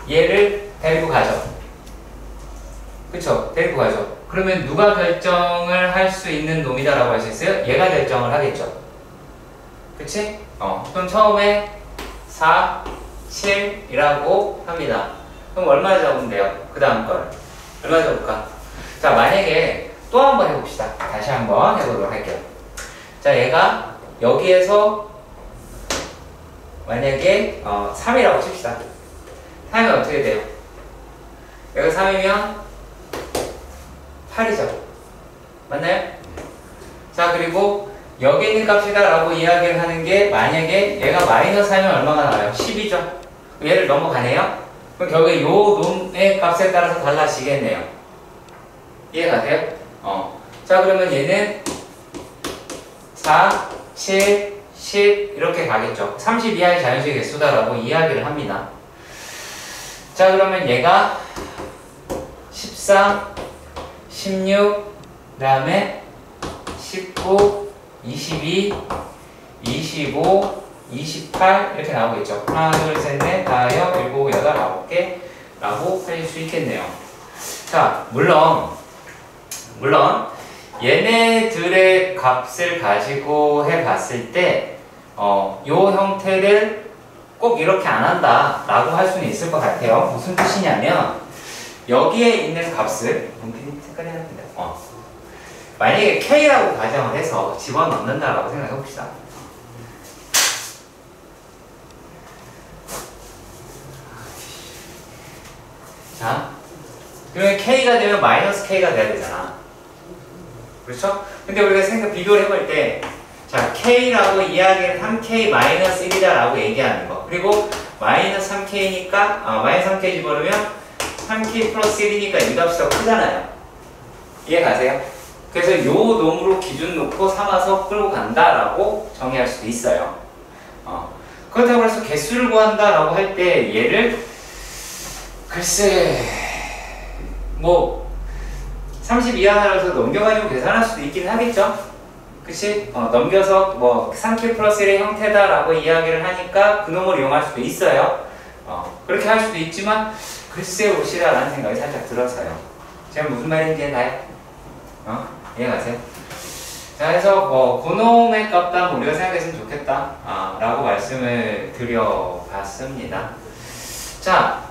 [SPEAKER 1] 얘를 데리고 가죠. 그쵸? 데리고 가죠. 그러면 누가 결정을 할 수 있는 놈이다라고 할 수 있어요? 얘가 결정을 하겠죠. 그치? 그럼 처음에 4, 7이라고 합니다. 그럼 얼마나 적으면 돼요? 그 다음 걸. 얼마나 적을까? 자, 만약에 또 한 번 해봅시다. 다시 한번 해보도록 할게요. 자, 얘가 여기에서 만약에 3이라고 칩시다. 3이면 어떻게 돼요? 여기 3이면 8이죠. 맞나요? 자, 그리고 여기 있는 값이다 라고 이야기를 하는 게, 만약에 얘가 마이너스 하면 얼마가 나와요? 10이죠. 얘를 넘어가네요. 그럼 결국에 요 놈의 값에 따라서 달라지겠네요. 이해가 돼요? 자, 그러면 얘는 4, 7, 10 이렇게 가겠죠. 30 이하의 자연수의 개수다라고 이야기를 합니다. 자, 그러면 얘가 14, 16, 그 다음에 19, 22, 25, 28 이렇게 나오겠죠. 하나, 둘, 셋, 넷, 다섯, 일곱, 여덟, 아홉 개 라고 할 수 있겠네요. 자, 물론 얘네들의 값을 가지고 해봤을 때 요 형태를 꼭 이렇게 안 한다 라고 할 수는 있을 것 같아요. 무슨 뜻이냐면, 여기에 있는 값을 색깔이 합니다. 만약에 K라고 가정을 해서 집어넣는다라고 생각해 봅시다. 자, 그러면 K가 되면 마이너스 K가 돼야 되잖아. 그렇죠? 근데 우리가 비교를 해볼 때, 자, K라고 이야기를 3K-1이다 라고 얘기하는 거. 그리고 마이너스 3K니까, 마이너스 3K 집어넣으면 3K 플러스 1이니까 이 값이 더 크잖아요. 이해 가세요? 그래서 요 놈으로 기준 놓고 삼아서 끌고 간다라고 정의할 수도 있어요. 그렇다고 해서 개수를 구한다라고 할 때 얘를 글쎄 뭐 30 이하라서 넘겨가지고 계산할 수도 있긴 하겠죠? 그치? 넘겨서 뭐 3K 플러스 1의 형태다라고 이야기를 하니까 그놈을 이용할 수도 있어요. 그렇게 할 수도 있지만 글쎄 옷이라는 생각이 살짝 들어서요. 제가 무슨 말인지 다요? 이해가세요? 자, 그래서 그놈의 값도 우리가 생각했으면 좋겠다 라고 말씀을 드려봤습니다. 자,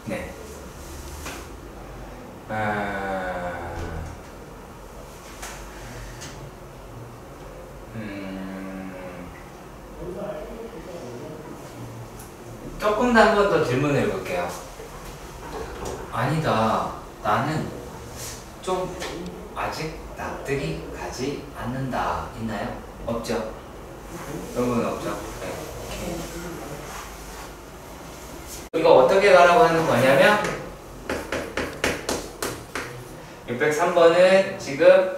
[SPEAKER 1] 네. 조금 더 한 번 더 질문을 해볼게요. 아니다, 나는 좀 아직 납득이 가지 않는다. 있나요? 없죠? 여러분 없죠? 네. 이거 어떻게 가라고 하는 거냐면 603번은 지금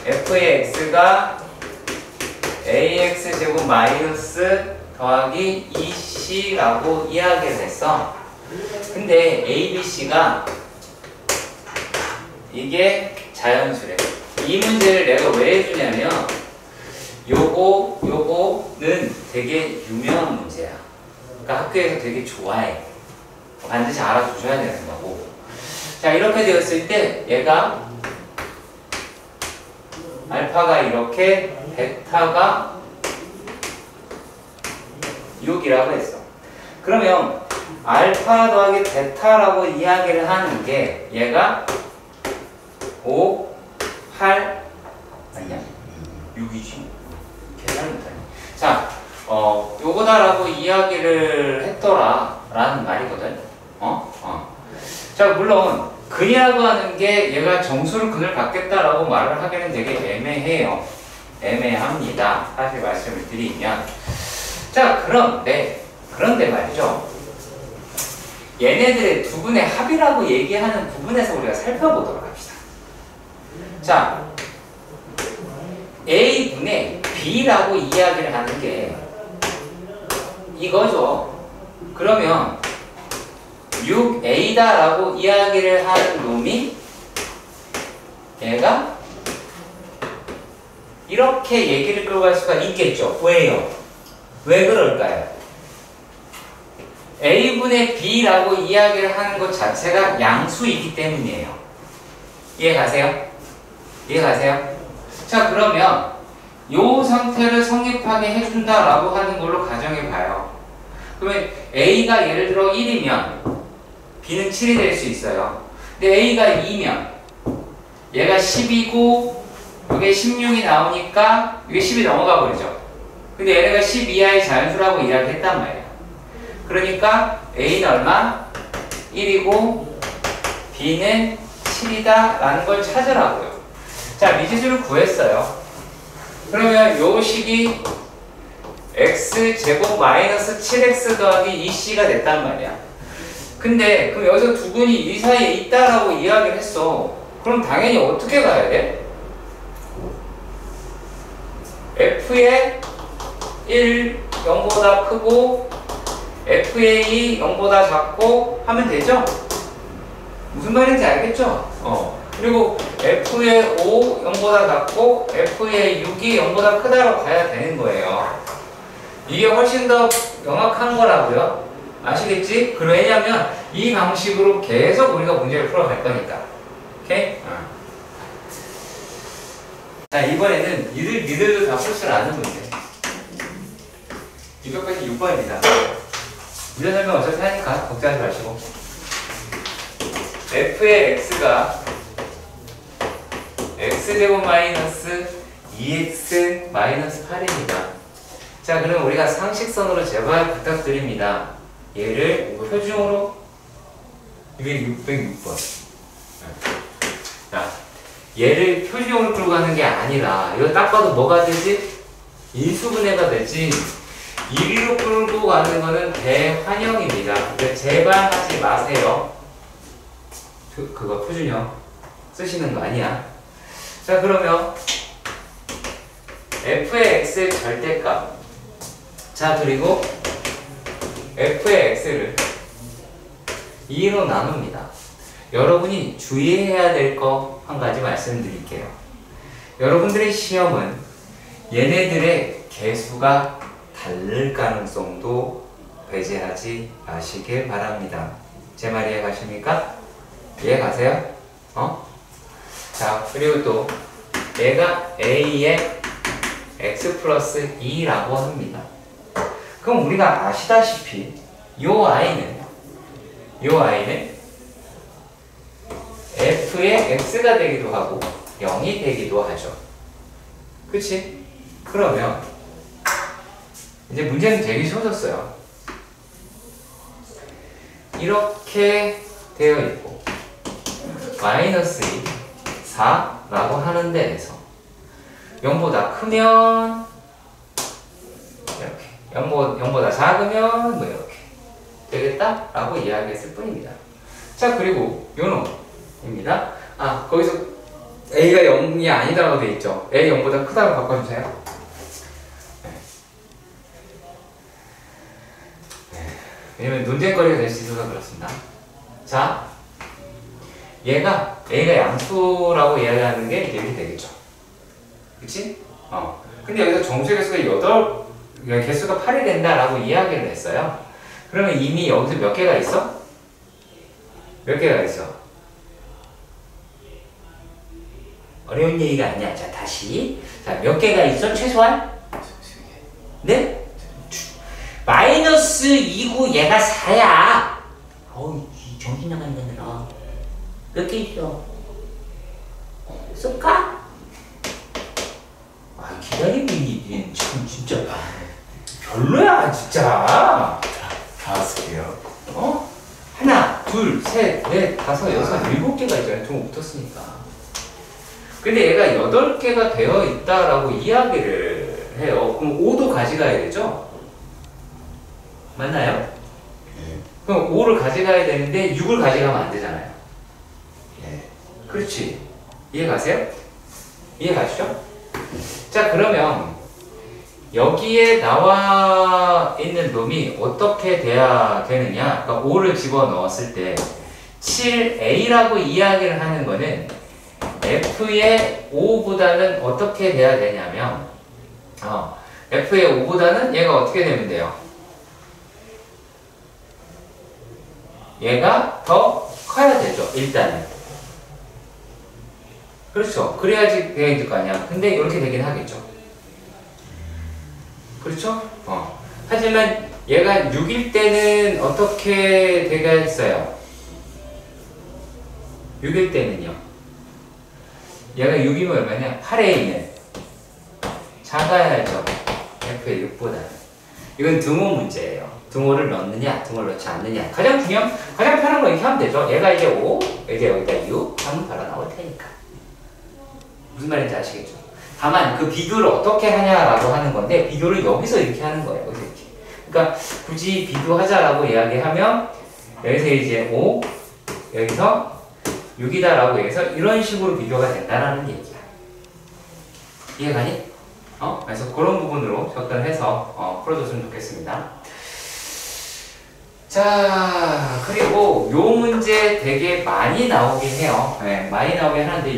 [SPEAKER 1] f의 x가 ax 제곱 마이너스 더하기 2c라고 이야기를 했어. 근데 a, b, c가 이게 자연수래. 이 문제를 내가 왜 해주냐면 요거는 되게 유명한 문제야. 그러니까 학교에서 되게 좋아해. 반드시 알아두셔야 되는 거고. 자, 이렇게 되었을 때 얘가 알파가 이렇게 베타가 6이라고 했어. 그러면 알파 더하기 베타라고 이야기를 하는 게 얘가 5, 8 아니야? 6이지. 계산을 못하네. 자, 요거다라고 이야기를 했더라 라는 말이거든. 자, 물론 근이라고 하는 게 얘가 정수를 근을 갖겠다라고 말을 하기는 되게 애매해요. 애매합니다. 사실 말씀을 드리면. 자, 그런데 말이죠. 얘네들의 두 분의 합이라고 얘기하는 부분에서 우리가 살펴보도록 합시다. 자, A분의 B라고 이야기를 하는 게 이거죠. 그러면 6A다 라고 이야기를 하는 놈이 얘가 이렇게 얘기를 끌고 갈 수가 있겠죠. 왜요? 왜 그럴까요? A분의 B라고 이야기를 하는 것 자체가 양수이기 때문이에요. 이해가세요? 이해가세요? 자, 그러면 요 상태를 성립하게 해준다라고 하는 걸로 가정해봐요. 그러면 A가 예를 들어 1이면 B는 7이 될 수 있어요. 근데 A가 2면 얘가 10이고 이게 16이 나오니까 이게 10이 넘어가 버리죠. 근데 얘네가 10 이하의 자연수라고 이야기했단 말이야. 그러니까 A는 얼마? 1이고 B는 7이다 라는 걸 찾으라고요. 자, 미지수를 구했어요. 그러면 요 식이 x제곱 마이너스 7x 더하기 2c가 됐단 말이야. 근데 그럼 여기서 두 분이 이 사이에 있다라고 이야기를 했어. 그럼 당연히 어떻게 가야 돼? f의 1 0보다 크고 f의 2 0보다 작고 하면 되죠? 무슨 말인지 알겠죠? 그리고 f의 5 0보다 작고 f의 6이 0보다 크다고 가야 되는 거예요. 이게 훨씬 더 명확한 거라고요. 아시겠지? 왜냐면 이 방식으로 계속 우리가 문제를 풀어갈 거니까. 오케이? 자, 이번에는 니들도 다 풀 줄 아는 문제. 286번입니다. 문제 설명 어차피 하니까 걱정하지 마시고. f의 x가 x제곱 마이너스 2x 마이너스 8입니다. 자, 그럼 우리가 상식선으로 제발 부탁드립니다. 얘를 표준으로 606번. 자, 얘를 표준형으로 끌고 가는 게 아니라 이거 딱 봐도 뭐가 되지? 인수분해가 되지. 이리로 끌고 가는 거는 대환영입니다. 근데 제발 하지 마세요. 그거 표준형 쓰시는 거 아니야. 자, 그러면 f의 x의 절대값. 자, 그리고 f의 x를 2로 나눕니다. 여러분이 주의해야 될 거 한 가지 말씀드릴게요. 여러분들의 시험은 얘네들의 개수가 다를 가능성도 배제하지 마시길 바랍니다. 제 말 이해 가십니까? 이해 가세요? 자, 그리고 또 얘가 a의 x 플러스 2라고 합니다. 그럼 우리가 아시다시피 요 i는 f의 x가 되기도 하고 0이 되기도 하죠. 그치? 그러면 이제 문제는 되게 쉬워졌어요. 이렇게 되어 있고 마이너스 2, 4라고 하는 데에서 0보다 크면 이렇게 0보다 작으면 뭐 이렇게 되겠다 라고 이야기했을 뿐입니다. 자, 그리고 요놈입니다. 아, 거기서 a가 0이 아니다라고 되어 있죠. a 0보다 크다고 바꿔주세요. 왜냐면 논쟁거리가 될 수 있어서 그렇습니다. 자, 얘가 a가 양수라고 이야기하는 게 이렇게 되겠죠. 그치? 근데 여기서 정수의 개수가 개수가 8이 된다라고 이야기를 했어요. 그러면 이미 여기서 몇 개가 있어? 몇 개가 있어? 어려운 얘기가 아니야. 자, 다시. 자, 몇 개가 있어? 최소한? 네? 마이너스 2고 얘가 4야. 어우, 정신 나간 데들아. 몇 개 있어? 쓸까? 아, 기다리고 있니? 참, 진짜. 별로야, 진짜.
[SPEAKER 2] 다 쓸게요.
[SPEAKER 1] 하나, 둘, 셋, 넷, 다섯, 여섯, 7개가 있잖아요. 좀 붙었으니까. 근데 얘가 8개가 되어 있다라고 이야기를 해요. 그럼 5도 가져가야 되죠? 맞나요?
[SPEAKER 2] 예.
[SPEAKER 1] 그럼 5를 가져가야 되는데 6을 가져가면 안 되잖아요.
[SPEAKER 2] 예.
[SPEAKER 1] 그렇지. 이해 가세요? 이해 가시죠? 자, 그러면 여기에 나와 있는 놈이 어떻게 돼야 되느냐? 그러니까 5를 집어넣었을 때 7a라고 이야기를 하는 거는 f의 5보다는 어떻게 돼야 되냐면 f의 5보다는 얘가 어떻게 되면 돼요? 얘가 더 커야 되죠, 일단은. 그렇죠. 그래야지 돼야 될 거 아니야. 근데 이렇게 되긴 하겠죠. 그렇죠? 하지만 얘가 6일 때는 어떻게 되겠어요? 6일 때는요. 얘가 6이면 얼마냐? 8a는 작아야죠. f의 6보다는. 이건 등호 문제예요. 등호를 넣느냐, 등호를 넣지 않느냐. 가장 편한 거 이렇게 하면 되죠. 얘가 이제 5, 이제 여기다 6 하면 바로 나올 테니까. 무슨 말인지 아시겠죠? 다만 그 비교를 어떻게 하냐라고 하는 건데 비교를 여기서 이렇게 하는 거예요. 이렇게. 그러니까 굳이 비교하자라고 이야기하면 여기서 이제 5, 여기서 6이다라고 해서 이런 식으로 비교가 된다라는 얘기야. 이해가니? 그래서 그런 부분으로 접근해서 풀어줬으면 좋겠습니다. 자, 그리고 요 문제 되게 많이 나오긴 해요. 네, 많이 나오긴 하는데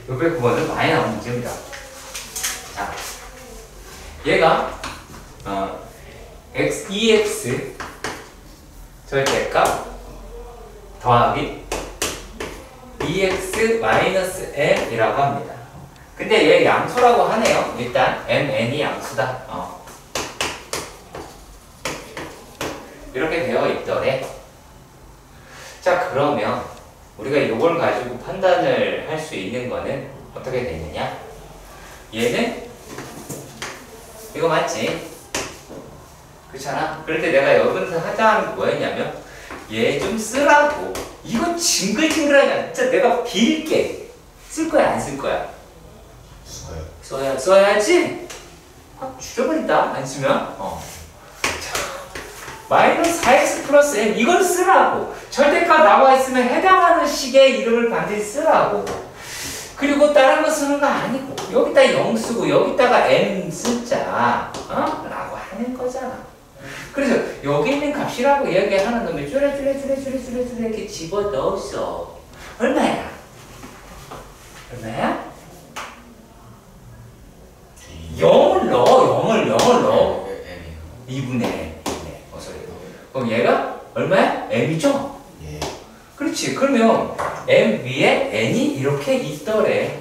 [SPEAKER 1] 609번은 많이 나오는 문제입니다. 자, 얘가 EX 절대값 더하기 EX-M이라고 합니다. 근데 얘 양수라고 하네요. 일단 MN이 양수다. 이렇게 되어 있더래. 자, 그러면 우리가 이걸 가지고 판단을 할 수 있는 거는 어떻게 되느냐? 얘는 이거 맞지? 그렇잖아? 그럴 때 내가 여기서 하자는 게 뭐였냐면 얘 좀 쓰라고. 이거 징글징글하냐. 진짜 내가 빌게. 쓸 거야, 안 쓸 거야?
[SPEAKER 2] 써요.
[SPEAKER 1] 써야지. 확 죽여버린다, 안 쓰면. 자, 마이너스 4x 플러스 m 이걸 쓰라고. 절대값 나와 있으면 해당하는 식의 이름을 반드시 쓰라고. 그리고 다른 거 쓰는 거 아니고 여기다 0 쓰고 여기다가 m 쓰자. 라고 하는 거잖아. 그래서 여기 있는 값이라고 이야기하는 놈이 쭈레 이렇게 집어넣었어. 얼마야? 얼마야? 0을 넣어. 2분의 1. sorry. 그럼 얘가 얼마야? m이죠?
[SPEAKER 2] 예.
[SPEAKER 1] 그렇지. 그러면 m 위에 n이 이렇게 있더래.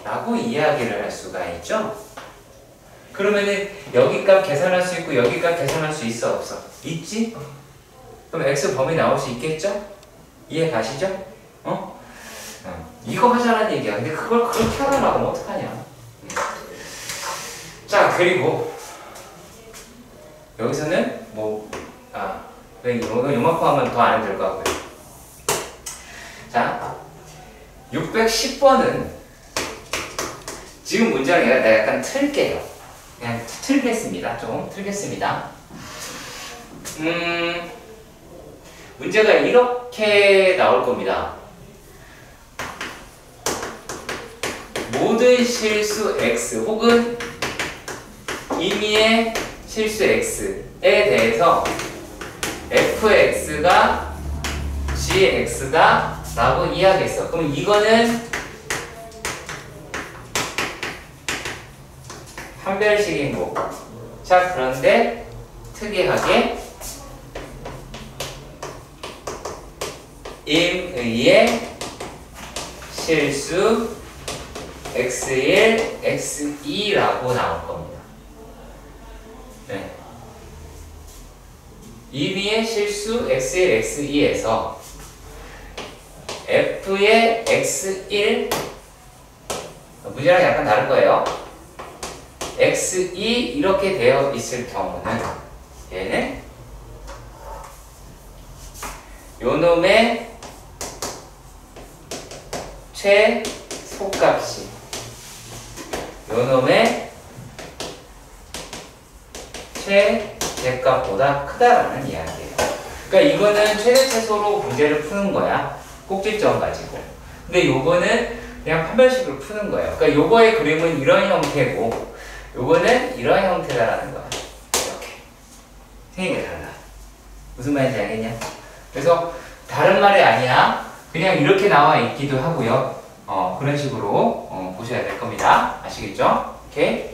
[SPEAKER 1] 라고 이야기를 할 수가 있죠. 그러면은 여기 값 계산할 수 있고 여기 값 계산할 수 있어 없어? 있지? 그럼 x 범위 나올 수 있겠죠? 이해 가시죠? 이거 하자는 얘기야. 근데 그걸 그렇게 하라고 하면 어떡하냐? 자, 그리고 여기서는 요만큼 하면 더 안 될 것 같고요. 자, 610번은 지금 문제를 내가 약간 틀게요. 그냥 틀겠습니다. 좀 틀겠습니다. 문제가 이렇게 나올 겁니다. 모든 실수 x 혹은 임의의 실수 x에 대해서 fx가 gx다 라고 이야기했어. 그럼 이거는 한별식인 거고. 자, 그런데 특이하게 임의의 실수 x1, x2라고 나올 겁니다. 네. 임의의 실수 x1, x2에서 f의 x1 문제랑 약간 다를 거예요. x2 이렇게 되어 있을 경우는 얘는 요놈의 최소값이 요놈의 최대값보다 크다라는 이야기예요. 그러니까 이거는 최대 최소로 문제를 푸는 거야. 꼭지점 가지고. 근데 요거는 그냥 판별식으로 푸는 거예요. 그러니까 요거의 그림은 이런 형태고 요거는 이런 형태다라는 거야. 이렇게. 생긴 게 달라. 무슨 말인지 알겠냐? 그래서 다른 말이 아니야. 그냥 이렇게 나와 있기도 하고요. 그런 식으로 보셔야 될 겁니다. 아시겠죠? 오케이?